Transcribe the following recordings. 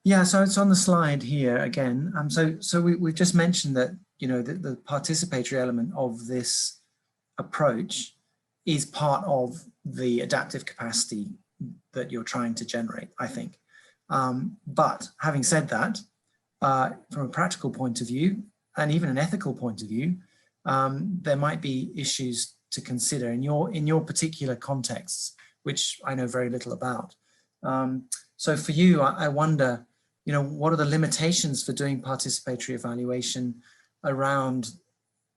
Yeah, so it's on the slide here again. So we've just mentioned that, you know, the participatory element of this approach is part of the adaptive capacity that you're trying to generate, I think. But having said that, from a practical point of view, and even an ethical point of view, there might be issues to consider in your particular contexts, which I know very little about. So for you, I wonder, you know, what are the limitations for doing participatory evaluation around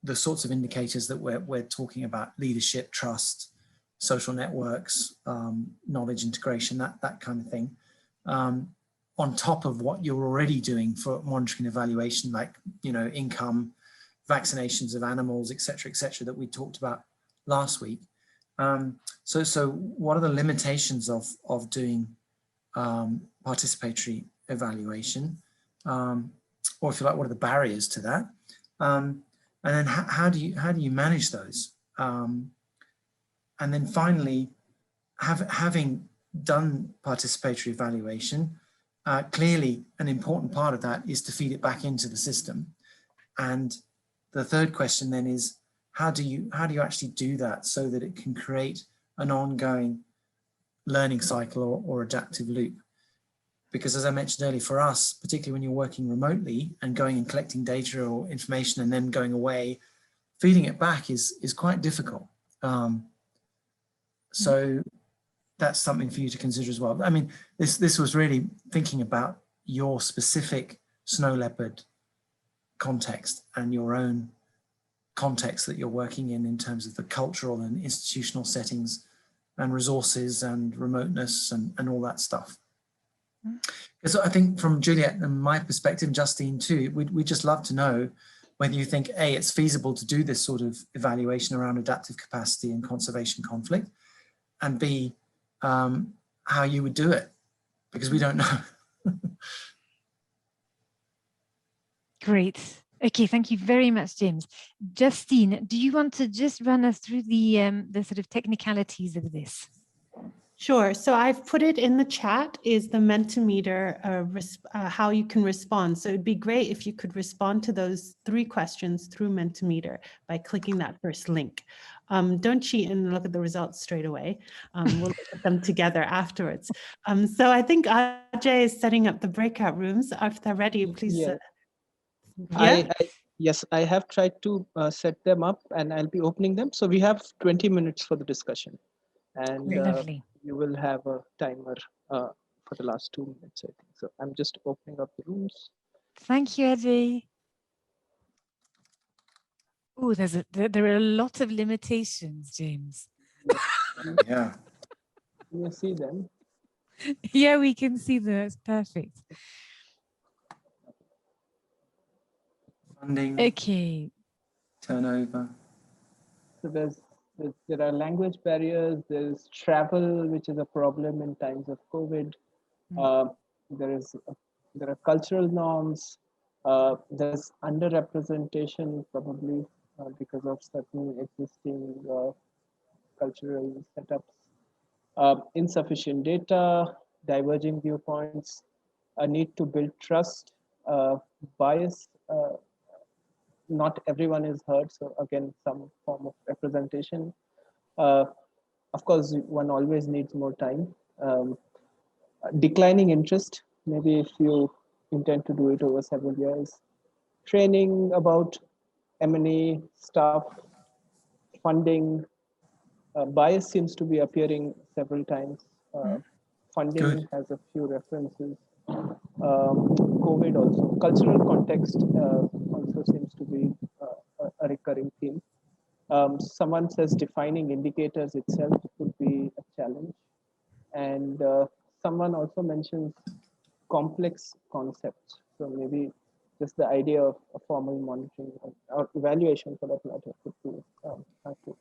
the sorts of indicators that we're talking about: leadership, trust, social networks, knowledge integration, that kind of thing, on top of what you're already doing for monitoring and evaluation, like, you know, income, vaccinations of animals, et cetera, that we talked about last week. So what are the limitations of doing participatory evaluation? Or if you like, what are the barriers to that? And then how do you manage those? And then finally, having done participatory evaluation, clearly an important part of that is to feed it back into the system. And the third question then is, how do you actually do that so that it can create an ongoing learning cycle or adaptive loop? Because as I mentioned earlier, for us, particularly when you're working remotely and going and collecting data or information and then going away, feeding it back is quite difficult. So that's something for you to consider as well. I mean, this was really thinking about your specific snow leopard context and your own context that you're working in terms of the cultural and institutional settings and resources and remoteness and all that stuff. Because I think from Juliet and my perspective, Justine too, we'd just love to know whether you think, A, it's feasible to do this sort of evaluation around adaptive capacity and conservation conflict, and B, how you would do it, because we don't know. Great. Okay, thank you very much, James. Justine, do you want to just run us through the sort of technicalities of this? Sure. So I've put it in the chat, is the Mentimeter, how you can respond. So it'd be great if you could respond to those 3 questions through Mentimeter by clicking that first link. Don't cheat and look at the results straight away. We'll look at them together afterwards. So I think Ajay is setting up the breakout rooms. If they're ready, please. Yeah. Yes, I have tried to set them up and I'll be opening them. So we have 20 minutes for the discussion. And you will have a timer for the last 2 minutes, I think. So I'm just opening up the rooms. Thank you, Eddie. Oh, there are a lot of limitations, James. Yeah. Can you see them? Yeah, we can see them. It's perfect. Funding. Okay. Turnover. So there are language barriers. There's travel, which is a problem in times of COVID. There are cultural norms. There's underrepresentation, probably because of certain existing cultural setups. Insufficient data, diverging viewpoints, a need to build trust, bias. Not everyone is heard, so again, some form of representation. Of course, one always needs more time. Declining interest, maybe if you intend to do it over several years. Training about M&E stuff, funding. Bias seems to be appearing several times. Funding has a few references. COVID also. Cultural context also seems to be a recurring theme. Someone says defining indicators itself could be a challenge. And someone also mentions complex concepts. So maybe just the idea of a formal monitoring or evaluation for that matter could be have to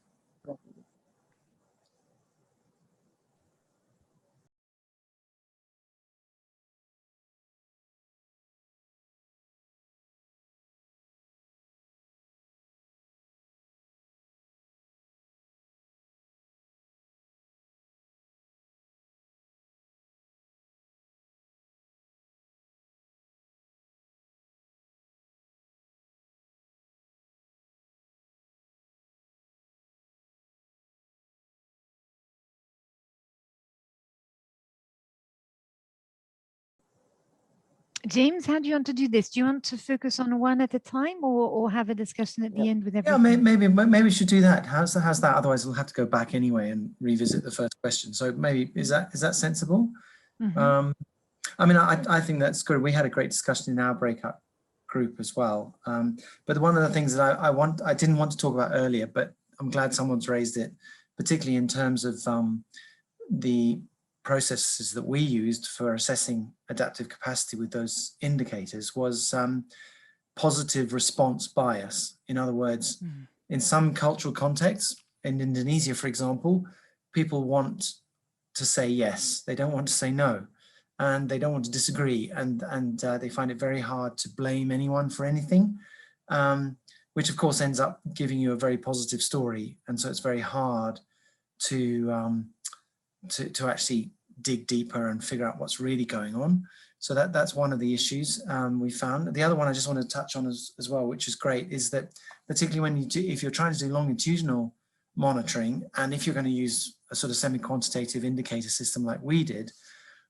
James, how do you want to do this? Do you want to focus on one at a time, or have a discussion at the end with Yeah, everything? maybe we should do that. How's that? Otherwise, we'll have to go back anyway and revisit the first question. So maybe is that sensible? Mhm. I mean, I think that's good. We had a great discussion in our breakout group as well. But one of the things that I didn't want to talk about earlier, but I'm glad someone's raised it, particularly in terms of the processes that we used for assessing adaptive capacity with those indicators, was positive response bias. In other words, in some cultural contexts, in Indonesia, for example, people want to say yes. They don't want to say no, and they don't want to disagree, and they find it very hard to blame anyone for anything, which of course ends up giving you a very positive story. And so it's very hard to actually dig deeper and figure out what's really going on. So that's one of the issues we found. The other one I just want to touch on as well, which is great, is that particularly when if you're trying to do longitudinal monitoring, and if you're going to use a sort of semi-quantitative indicator system like we did,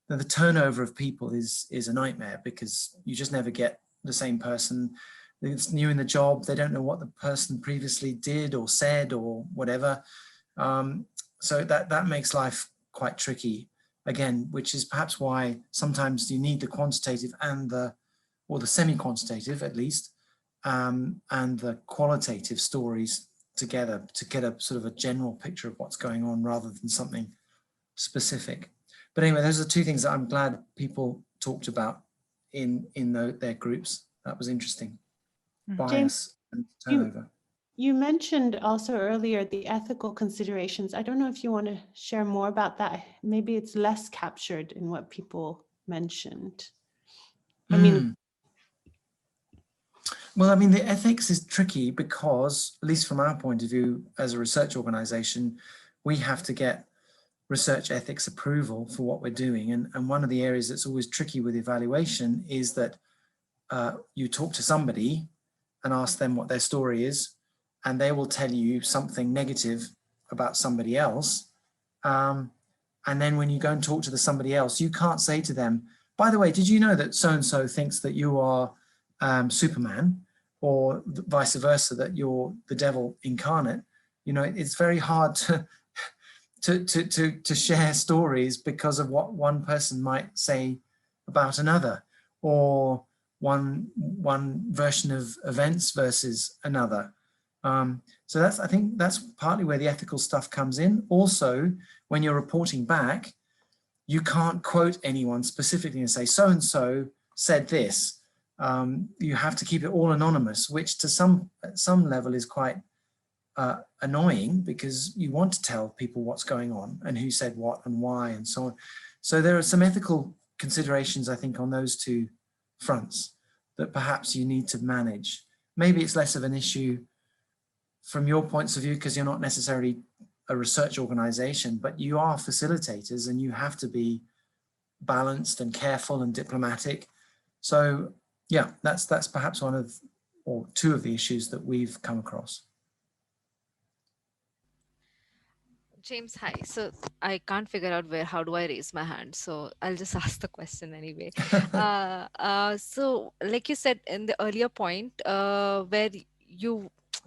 then the turnover of people is a nightmare, because you just never get the same person. It's new in the job, they don't know what the person previously did or said or whatever. So that makes life quite tricky, again, which is perhaps why sometimes you need the quantitative and or the semi-quantitative at least, and the qualitative stories together to get a sort of a general picture of what's going on rather than something specific. But anyway, those are two things that I'm glad people talked about in their groups. That was interesting. Bias and turnover. You mentioned also earlier the ethical considerations. I don't know if you want to share more about that. Maybe it's less captured in what people mentioned. I mean, well, I mean, the ethics is tricky because, at least from our point of view, as a research organization, we have to get research ethics approval for what we're doing. And one of the areas that's always tricky with evaluation is that you talk to somebody and ask them what their story is, and they will tell you something negative about somebody else. And then when you go and talk to somebody else, you can't say to them, by the way, did you know that so-and-so thinks that you are Superman, or vice versa, that you're the devil incarnate? You know, it's very hard to share stories because of what one person might say about another, or one version of events versus another. So I think that's partly where the ethical stuff comes in. Also, when you're reporting back, you can't quote anyone specifically and say, so-and-so said this. You have to keep it all anonymous, which to some level is quite annoying, because you want to tell people what's going on and who said what and why and so on. So there are some ethical considerations, I think, on those two fronts that perhaps you need to manage. Maybe it's less of an issue from your points of view because you're not necessarily a research organization, but you are facilitators and you have to be balanced and careful and diplomatic. So yeah, that's perhaps one of, or two of the issues that we've come across. James, hi. So I can't figure out how do I raise my hand. So I'll just ask the question anyway. So like you said in the earlier point, where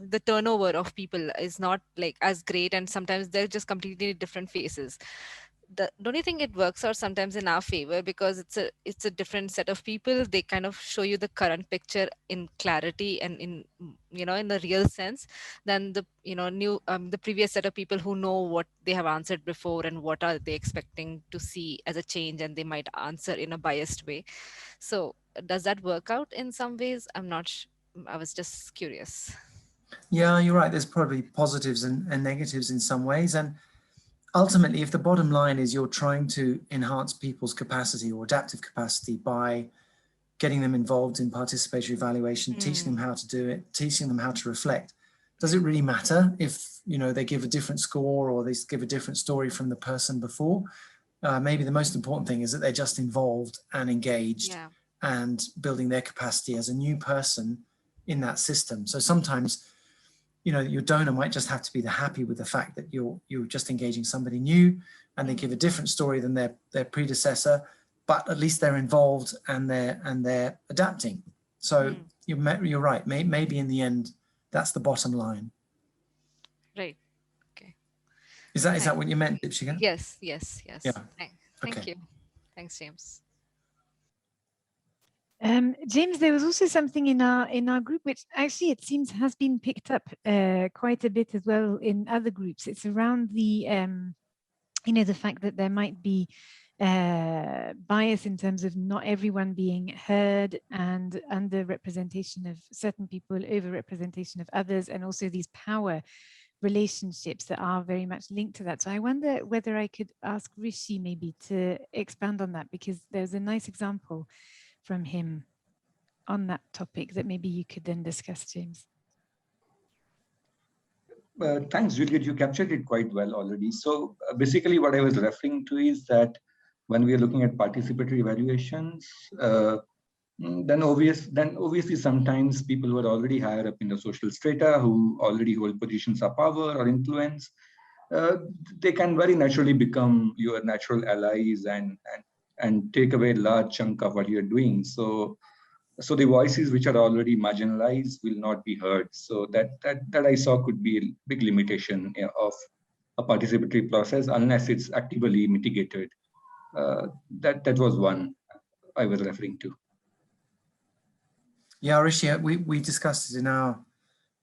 the turnover of people is not like as great, and sometimes they're just completely different faces. Don't you think it works out sometimes in our favor, because it's a different set of people? They kind of show you the current picture in clarity and in the real sense than the the previous set of people who know what they have answered before and what are they expecting to see as a change, and they might answer in a biased way. So does that work out in some ways? I'm not I was just curious. Yeah, you're right. There's probably positives and negatives in some ways. And ultimately, if the bottom line is you're trying to enhance people's capacity or adaptive capacity by getting them involved in participatory evaluation, teaching them how to do it, teaching them how to reflect, does it really matter if they give a different score or they give a different story from the person before? Maybe the most important thing is that they're just involved and engaged and building their capacity as a new person in that system. So sometimes your donor might just have to be happy with the fact that you're just engaging somebody new, and they give a different story than their predecessor, but at least they're involved and they're adapting. So you're right. Maybe in the end, that's the bottom line. Right. Okay. Is that what you meant, Dipshika? Yes. Yes. Yes. Yeah. Thank Okay. you. Thanks, James. James, there was also something in our group which actually it seems has been picked up quite a bit as well in other groups. It's around the the fact that there might be bias in terms of not everyone being heard and underrepresentation of certain people, overrepresentation of others, and also these power relationships that are very much linked to that. So I wonder whether I could ask Rishi maybe to expand on that, because there's a nice example from him on that topic that maybe you could then discuss, James. Thanks, Juliet. You captured it quite well already. So basically what I was referring to is that when we are looking at participatory evaluations, then obviously sometimes people who are already higher up in the social strata, who already hold positions of power or influence, they can very naturally become your natural allies and take away a large chunk of what you're doing. So the voices which are already marginalized will not be heard. So that I saw could be a big limitation of a participatory process unless it's actively mitigated. That was one I was referring to. Yeah, Rishi, we discussed it in our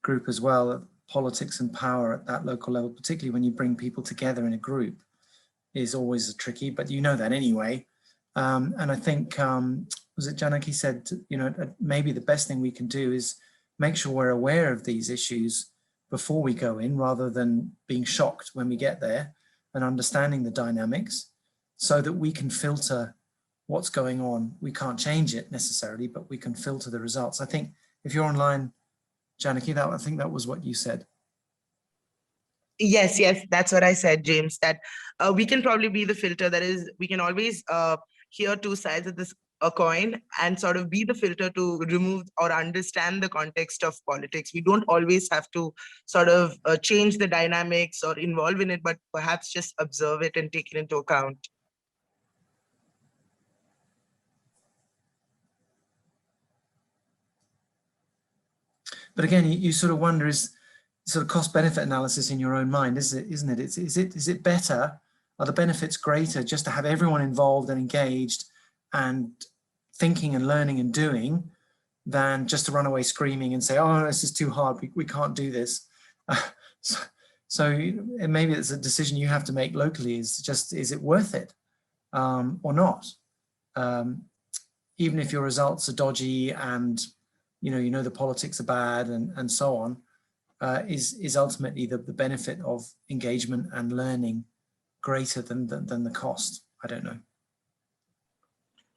group as well. Politics and power at that local level, particularly when you bring people together in a group, is always tricky, but you know that anyway. And I think, was it Janaki said, maybe the best thing we can do is make sure we're aware of these issues before we go in, rather than being shocked when we get there, and understanding the dynamics so that we can filter what's going on. We can't change it necessarily, but we can filter the results. I think if you're online, Janaki, I think that was what you said. Yes, that's what I said, James, that we can probably be the filter. That is, we can always hear two sides of this coin and sort of be the filter to remove or understand the context of politics. We don't always have to sort of change the dynamics or involve in it, but perhaps just observe it and take it into account. But again, you sort of wonder, is sort of cost-benefit analysis in your own mind, isn't it? Is it better? Are the benefits greater just to have everyone involved and engaged and thinking and learning and doing, than just to run away screaming and say, oh, this is too hard, we can't do this? So maybe it's a decision you have to make locally, is it worth it or not? Even if your results are dodgy and you know the politics are bad and so on, is ultimately the benefit of engagement and learning greater than the cost? I don't know.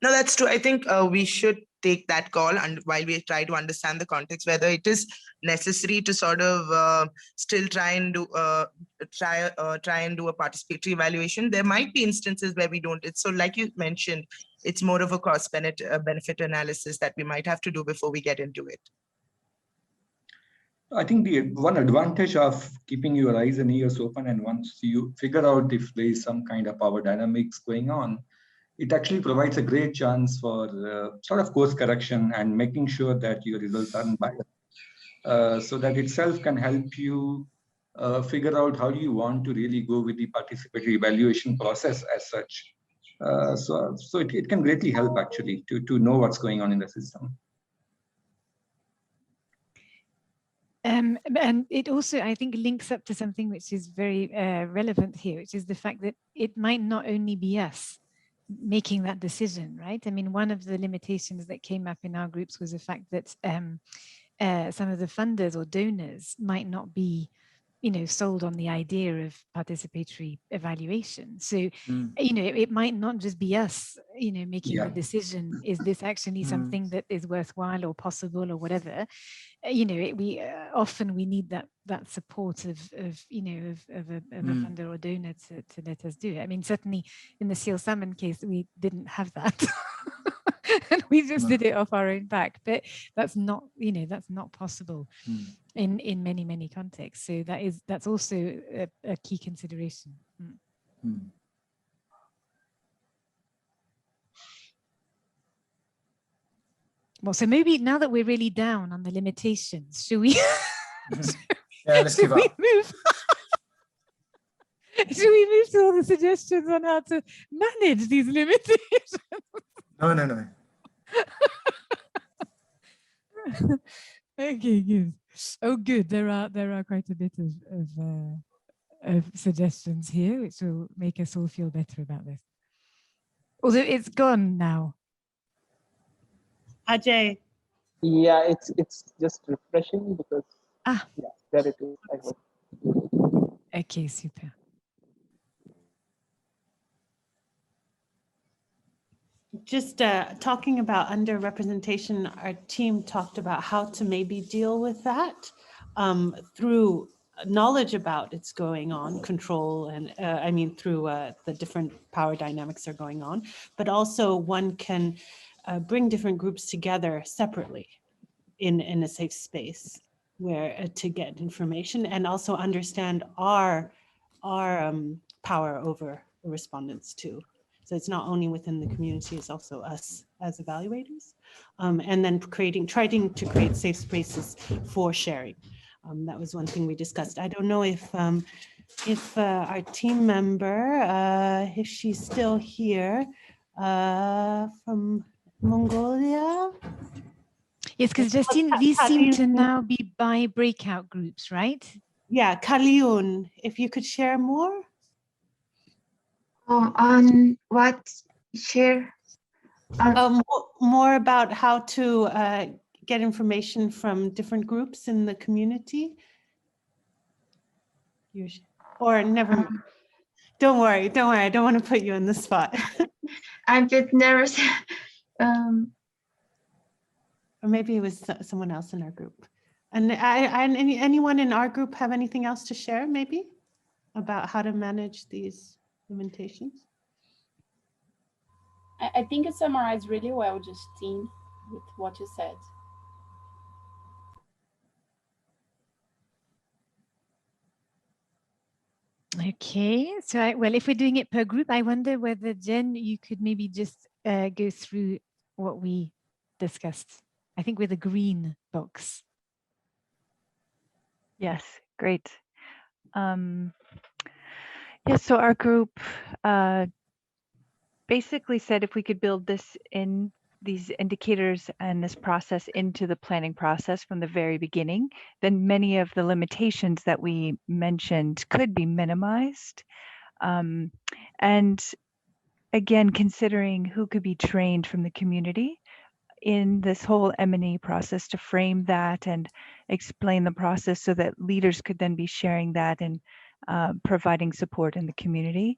No, that's true. I think we should take that call, and while we try to understand the context, whether it is necessary to sort of still try and do a participatory evaluation. There might be instances where we don't. So like you mentioned, it's more of a cost benefit analysis that we might have to do before we get into it. I think the one advantage of keeping your eyes and ears open, and once you figure out if there is some kind of power dynamics going on, it actually provides a great chance for sort of course correction and making sure that your results aren't biased. So that itself can help you figure out how you want to really go with the participatory evaluation process as such. So it can greatly help actually to know what's going on in the system. And it also, I think, links up to something which is very relevant here, which is the fact that it might not only be us making that decision, right? I mean, one of the limitations that came up in our groups was the fact that some of the funders or donors might not be, sold on the idea of participatory evaluation. So, it might not just be us, making the decision, is this actually something that is worthwhile or possible or whatever? We often need that support of a funder or donor to let us do it. I mean, certainly in the seal salmon case, we didn't have that. And we just did it off our own back, but that's not possible in many contexts. So that's also a key consideration. Well, so maybe now that we're really down on the limitations, should we? Yeah, let's give we up. move? Should we move to all the suggestions on how to manage these limitations? No, no, no. Okay, good. Oh, good. There are quite a bit of suggestions here, which will make us all feel better about this. Although it's gone now. Ajay, Yeah, it's just refreshing because Ah, yeah, there it is. I hope. okay, super. just talking about underrepresentation, our team talked about how to maybe deal with that through knowledge about it's going on, control, and I mean through the different power dynamics are going on, but also one can bring different groups together separately in a safe space where to get information and also understand our power over the respondents too. So it's not only within the community, it's also us as evaluators. And then trying to create safe spaces for sharing. That was one thing we discussed. I don't know if our team member, if she's still here, from Mongolia. Yes, because Justine, these seem to now be by breakout groups, right? Yeah, Kaliun, if you could share more. On what? Share? More about how to get information from different groups in the community. Or never mind. Don't worry, don't worry. I don't want to put you in the spot. I'm just nervous. Or maybe it was someone else in our group. And anyone in our group have anything else to share maybe about how to manage these limitations? I think it summarized really well, Justine, with what you said. Okay, so well, if we're doing it per group, I wonder whether, Jen, you could maybe just go through what we discussed. I think with a green box. Yes, great. Yes, so our group basically said if we could build this in these indicators and this process into the planning process from the very beginning, then many of the limitations that we mentioned could be minimized. And again, considering who could be trained from the community in this whole M&E process to frame that and explain the process so that leaders could then be sharing that and providing support in the community,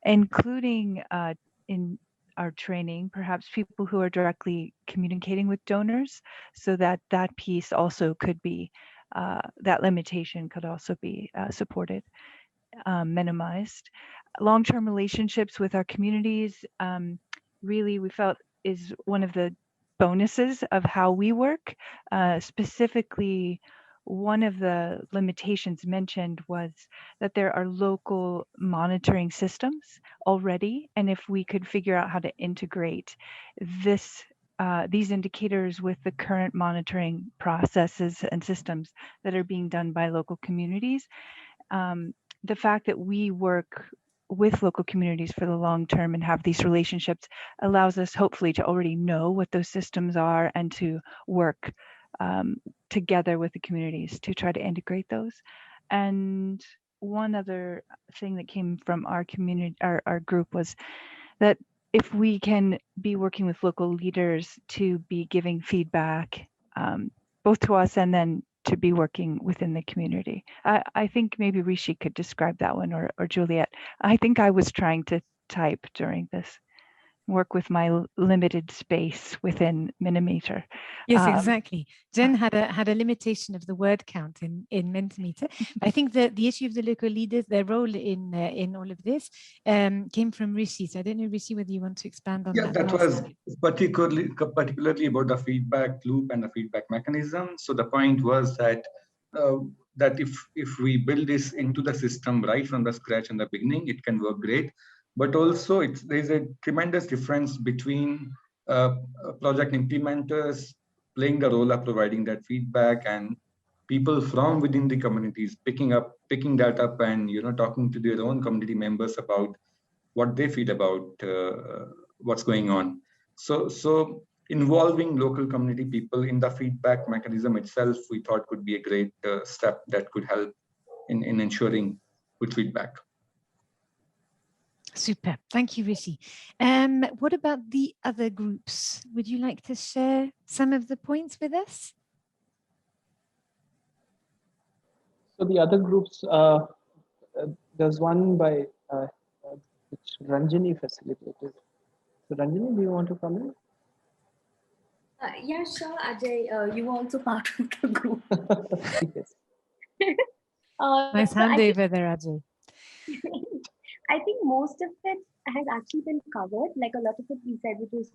including in our training, perhaps people who are directly communicating with donors, so that that piece also could be, that limitation could also be supported, minimized. Long-term relationships with our communities, really we felt is one of the bonuses of how we work. Specifically, one of the limitations mentioned was that there are local monitoring systems already, and if we could figure out how to integrate this these indicators with the current monitoring processes and systems that are being done by local communities, the fact that we work with local communities for the long term and have these relationships allows us hopefully to already know what those systems are and to work together with the communities to try to integrate those. And one other thing that came from our community, our group, was that if we can be working with local leaders to be giving feedback, both to us and then to be working within the community. I think maybe Rishi could describe that one, or Juliet. I think I was trying to type during this, work with my limited space within Mentimeter. Yes, exactly. Jen had a limitation of the word count in Mentimeter. I think that the issue of the local leaders, their role in all of this, came from Rishi. So I don't know, Rishi, whether you want to expand on that. Yeah, that was particularly about the feedback loop and the feedback mechanism. So the point was that that if we build this into the system right from the scratch in the beginning, it can work great. But also there's a tremendous difference between project implementers playing the role of providing that feedback, and people from within the communities picking that up and talking to their own community members about what they feel about what's going on. So involving local community people in the feedback mechanism itself, we thought could be a great step that could help in ensuring good feedback. Super. Thank you, Rishi. What about the other groups? Would you like to share some of the points with us? So the other groups, there's one by which Ranjini facilitated. So Ranjini, do you want to come in? Yeah, sure, Ajay. You were also part of the group. Yes. Nice So hand over there, Ajay. I think most of it has actually been covered. Like a lot of it we said, which was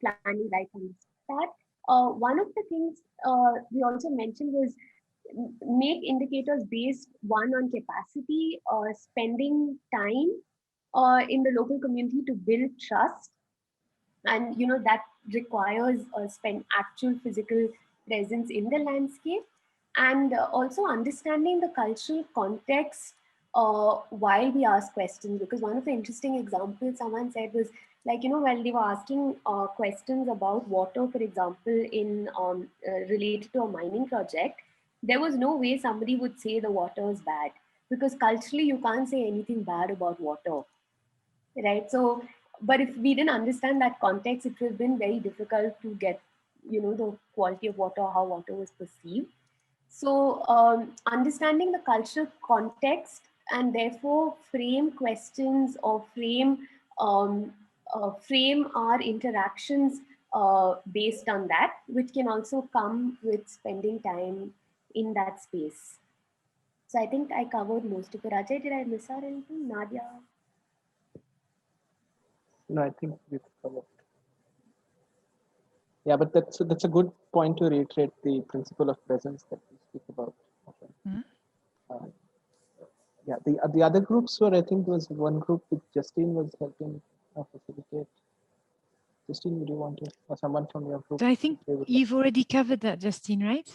planning right from the start. One of the things we also mentioned was make indicators based one on capacity or spending time in the local community to build trust, and that requires spend actual physical presence in the landscape, and also understanding the cultural context while we ask questions. Because one of the interesting examples someone said was like, while they were asking questions about water, for example, in related to a mining project, there was no way somebody would say the water is bad, because culturally you can't say anything bad about water, right? So, but if we didn't understand that context, it would have been very difficult to get, the quality of water, how water was perceived. So understanding the cultural context, and therefore frame questions or frame our interactions based on that, which can also come with spending time in that space. So I think I covered most of it. Ajay, did I miss out anything? Nadia? No, I think we've covered. Yeah, but that's a good point to reiterate the principle of presence that we speak about often. Mm-hmm. Yeah, the other groups were, I think, was one group which Justine was helping facilitate. Justine, would you want to, or someone from your group? So I think you've already covered that, Justine, right?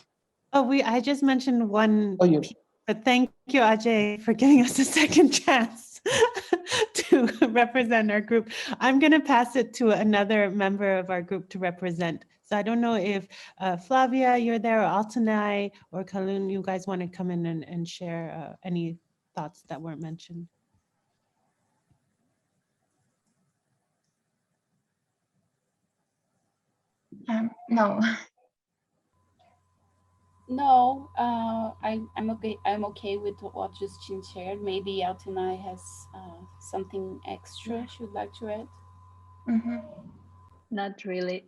Oh, I just mentioned one. Oh, you. But thank you, Ajay, for giving us a second chance to represent our group. I'm going to pass it to another member of our group to represent. So I don't know if Flavia, you're there, or Altanai, or Kalun, you guys want to come in and share any thoughts that weren't mentioned. No. No, I'm okay. I'm okay with what Justine shared. Maybe Altanai has something extra she would like to add. Mm-hmm. Not really.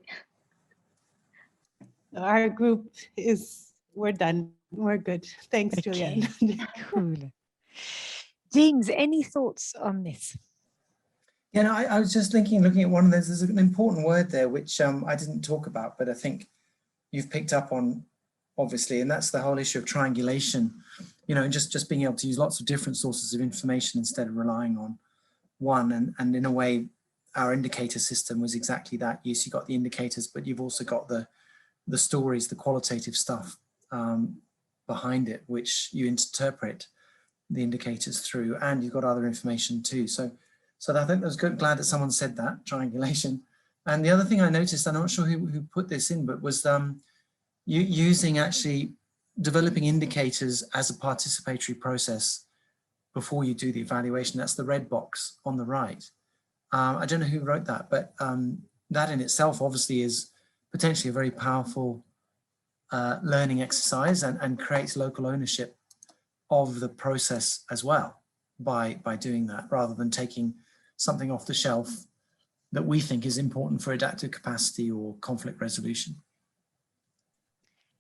Our group we're done. We're good. Thanks, Okay. Julianne. Cool. James, any thoughts on this? Yeah, no, I was just looking at one of those. There's an important word there which I didn't talk about, but I think you've picked up on, obviously, and that's the whole issue of triangulation. Just being able to use lots of different sources of information instead of relying on one. And in a way, our indicator system was exactly that. Yes, you got the indicators, but you've also got the stories, the qualitative stuff behind it, which you interpret the indicators through, and you've got other information too. So I think that was good. Glad that someone said that, triangulation. And the other thing I noticed, I'm not sure who put this in, but was using actually developing indicators as a participatory process before you do the evaluation. That's the red box on the right. I don't know who wrote that, but that in itself obviously is potentially a very powerful learning exercise and creates local ownership of the process as well by doing that, rather than taking something off the shelf that we think is important for adaptive capacity or conflict resolution.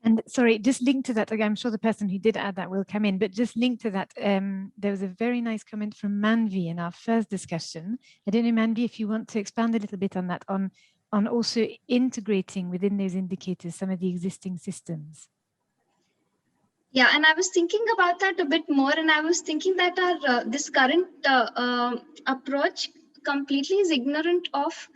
And sorry, just linked to that, I'm sure the person who did add that will come in, but just linked to that, there was a very nice comment from Manvi in our first discussion. I don't know, Manvi, if you want to expand a little bit on that, on also integrating within those indicators some of the existing systems. Yeah, and I was thinking about that a bit more, and I was thinking that our this current approach completely is ignorant of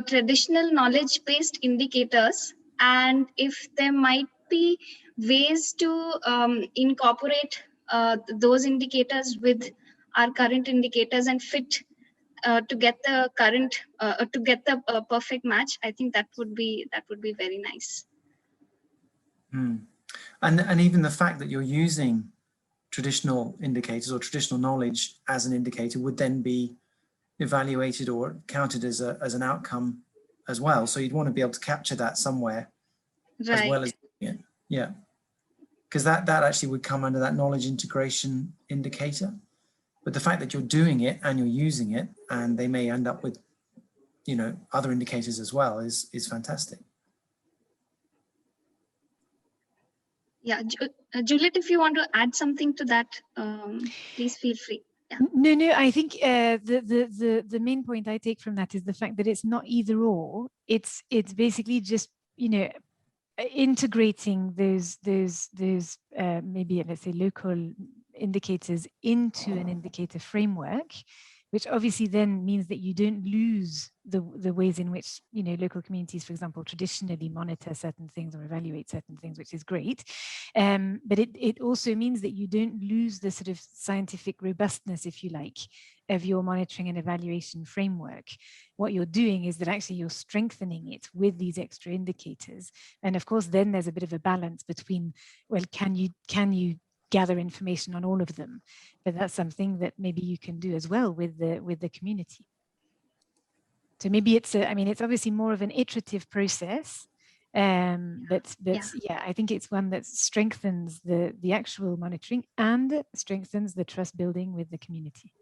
traditional knowledge-based indicators and if there might be ways to incorporate those indicators with our current indicators and fit to get the current to get the perfect match. I think that would be very nice. And even the fact that you're using traditional indicators or traditional knowledge as an indicator would then be evaluated or counted as an outcome as well. So you'd want to be able to capture that somewhere, as well as because that actually would come under that knowledge integration indicator. But the fact that you're doing it and you're using it, and they may end up with, you know, other indicators as well, is fantastic. Yeah, Juliet, if you want to add something to that, please feel free. Yeah. No, I think the main point I take from that is the fact that it's not either or. It's basically just, you know, integrating those maybe, let's say, local indicators into an indicator framework, which obviously then means that you don't lose the ways in which, you know, local communities, for example, traditionally monitor certain things or evaluate certain things, which is great. But it also means that you don't lose the sort of scientific robustness, if you like, of your monitoring and evaluation framework. What you're doing is that actually you're strengthening it with these extra indicators. And of course, then there's a bit of a balance between, well, can you gather information on all of them? But that's something that maybe you can do as well with the community. So maybe it's it's obviously more of an iterative process, but yeah, I think it's one that strengthens the actual monitoring and strengthens the trust building with the community.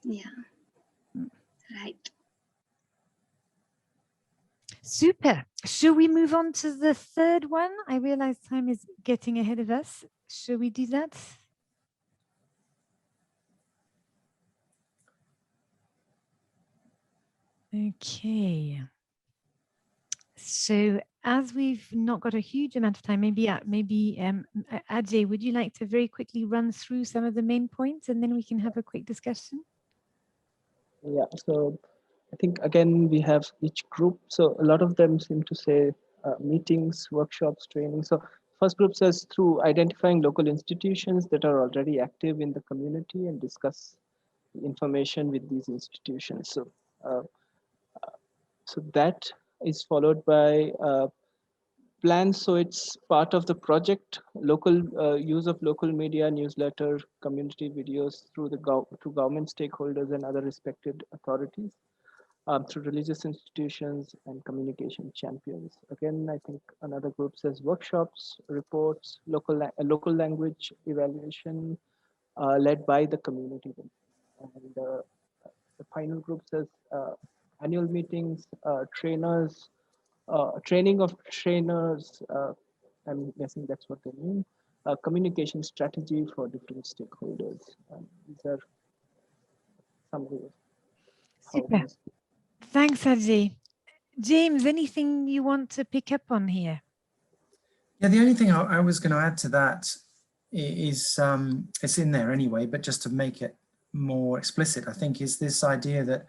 Yeah, right. Super. Should we move on to the third one? I realize time is getting ahead of us. Should we do that? Okay. So as we've not got a huge amount of time, maybe Ajay, would you like to very quickly run through some of the main points and then we can have a quick discussion? Yeah, so I think again we have each group. So a lot of them seem to say meetings, workshops, training. So first group says through identifying local institutions that are already active in the community and discuss information with these institutions. So so that is followed by plans. So it's part of the project, local use of local media, newsletter, community videos through to government stakeholders and other respected authorities, through religious institutions and communication champions. Again, I think another group says workshops, reports, local language evaluation led by the community. And the final group says annual meetings, trainers, training of trainers, I'm guessing that's what they mean, communication strategy for different stakeholders. These are some of the Super. Thanks, Ajay. James, anything you want to pick up on here? Yeah, the only thing I was going to add to that is, it's in there anyway, but just to make it more explicit, I think, is this idea that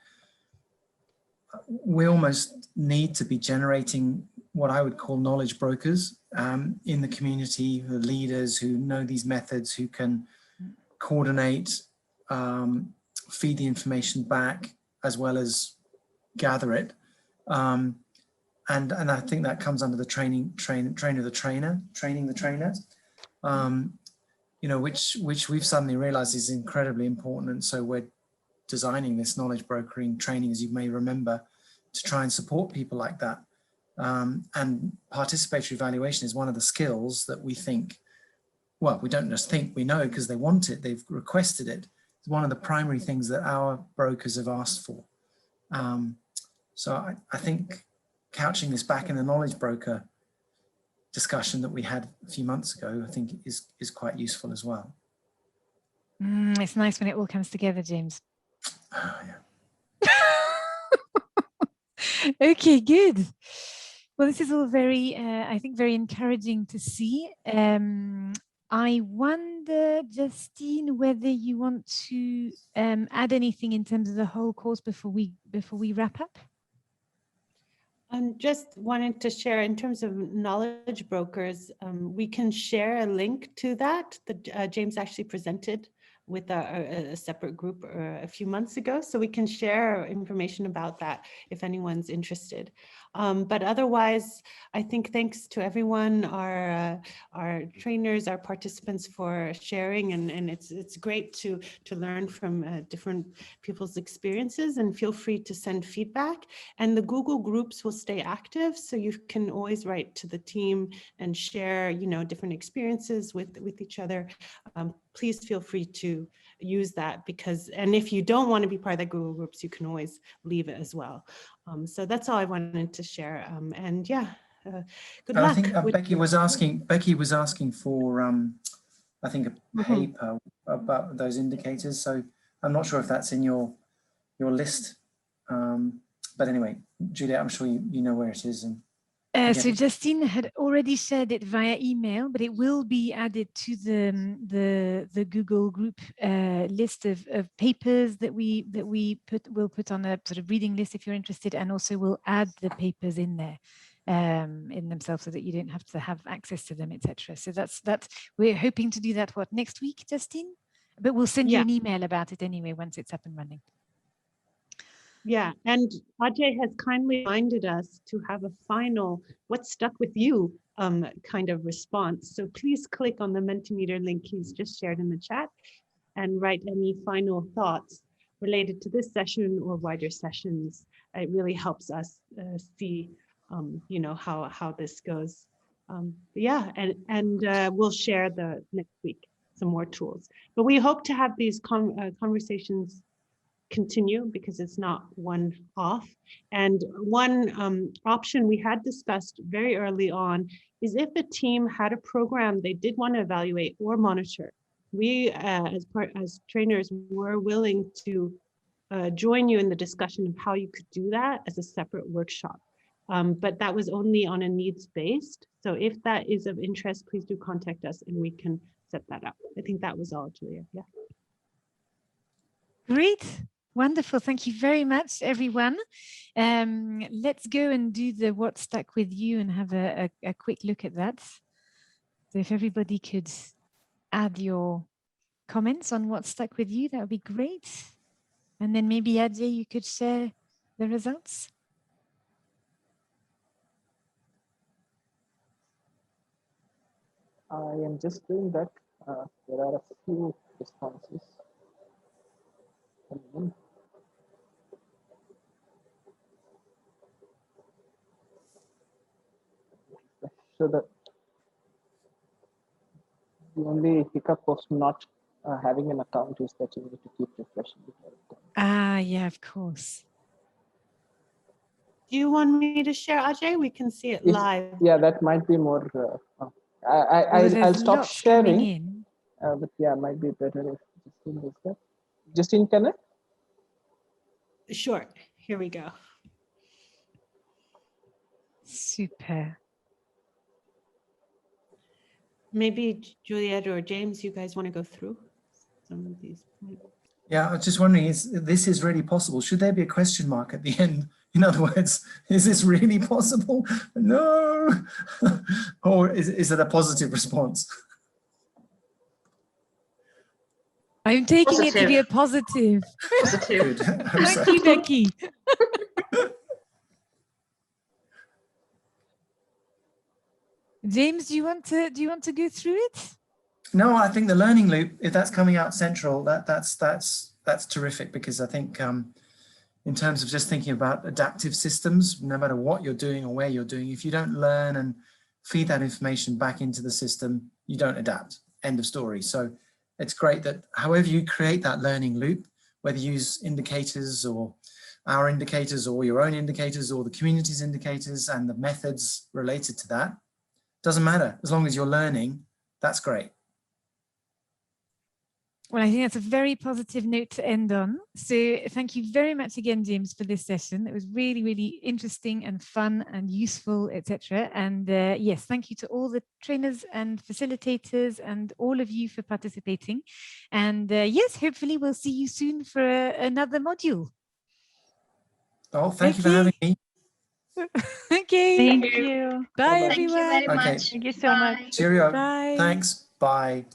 we almost need to be generating what I would call knowledge brokers in the community, the leaders who know these methods, who can coordinate, feed the information back, as well as gather it. And I think that comes under the training the trainer, you know, which we've suddenly realized is incredibly important. And so we're designing this knowledge brokering training, as you may remember, to try and support people like that. And participatory evaluation is one of the skills that we think, well, we don't just think, we know, because they want it, they've requested it. It's one of the primary things that our brokers have asked for. So I think couching this back in the knowledge broker discussion that we had a few months ago, I think is quite useful as well. It's nice when it all comes together, James. Oh, yeah. Okay, good. Well, this is all very, I think, very encouraging to see. I wonder, Justine, whether you want to add anything in terms of the whole course before we wrap up. Just wanted to share in terms of knowledge brokers, we can share a link to that James actually presented with a separate group a few months ago. So we can share information about that if anyone's interested. But otherwise, I think thanks to everyone, our trainers, our participants for sharing, and it's great to learn from different people's experiences, and feel free to send feedback. And the Google groups will stay active, so you can always write to the team and share, different experiences with each other. Please feel free to use that, and if you don't want to be part of the Google groups, you can always leave it as well. So that's all I wanted to share. And yeah, good luck. I think Becky was asking for, I think, a paper about those indicators. So I'm not sure if that's in your list. But anyway, Julia, I'm sure you know where it is. And so Justine had already shared it via email, but it will be added to the Google group list of papers that we'll put on a sort of reading list if you're interested, and also we'll add the papers in there in themselves so that you don't have to have access to them, etc. So that's we're hoping to do that next week, Justine, but we'll send you an email about it anyway once it's up and running. Yeah, and Ajay has kindly reminded us to have a final "what stuck with you" kind of response. So please click on the Mentimeter link he's just shared in the chat and write any final thoughts related to this session or wider sessions. It really helps us see, how this goes. Yeah, and we'll share the next week some more tools. But we hope to have these conversations continue, because it's not one off. And one option we had discussed very early on is if a team had a program they did want to evaluate or monitor, we as trainers were willing to join you in the discussion of how you could do that as a separate workshop. But that was only on a needs-based. So if that is of interest, please do contact us and we can set that up. I think that was all, Julia. Yeah. Great. Wonderful. Thank you very much, everyone. Let's go and do the what stuck with you and have a quick look at that. So if everybody could add your comments on what stuck with you, that would be great. And then maybe Ajay, you could share the results. I am just doing that. There are a few responses. So the only hiccup of not having an account is that you need to keep refreshing it all the time. Ah, yeah, of course. Do you want me to share, Ajay? We can see it live. Yeah, that might be more. I'll stop sharing. But yeah, might be better if Justine does that. Justine, can I? Sure. Here we go. Super. Maybe Juliet or James, you guys want to go through some of these points? Yeah, I was just wondering, this is really possible? Should there be a question mark at the end? In other words, is this really possible? No. Or is it a positive response? I'm taking it to be a positive. Good. Thank you, Becky. James, do you want to go through it? No, I think the learning loop, if that's coming out central, that's terrific, because I think in terms of just thinking about adaptive systems, no matter what you're doing or where you're doing, if you don't learn and feed that information back into the system, you don't adapt. End of story. So it's great that however you create that learning loop, whether you use indicators or our indicators or your own indicators or the community's indicators and the methods related to that, doesn't matter. As long as you're learning, that's great. Well, I think that's a very positive note to end on. So thank you very much again, James, for this session. It was really, really interesting and fun and useful, etc. And yes, thank you to all the trainers and facilitators and all of you for participating. And yes, hopefully we'll see you soon for another module. Oh, thank you for having me. Okay. Thank you. Bye, Bye-bye. Thank you everyone. very Okay. much. Thank you so much. Bye. Cheerio. Bye. Thanks. Bye.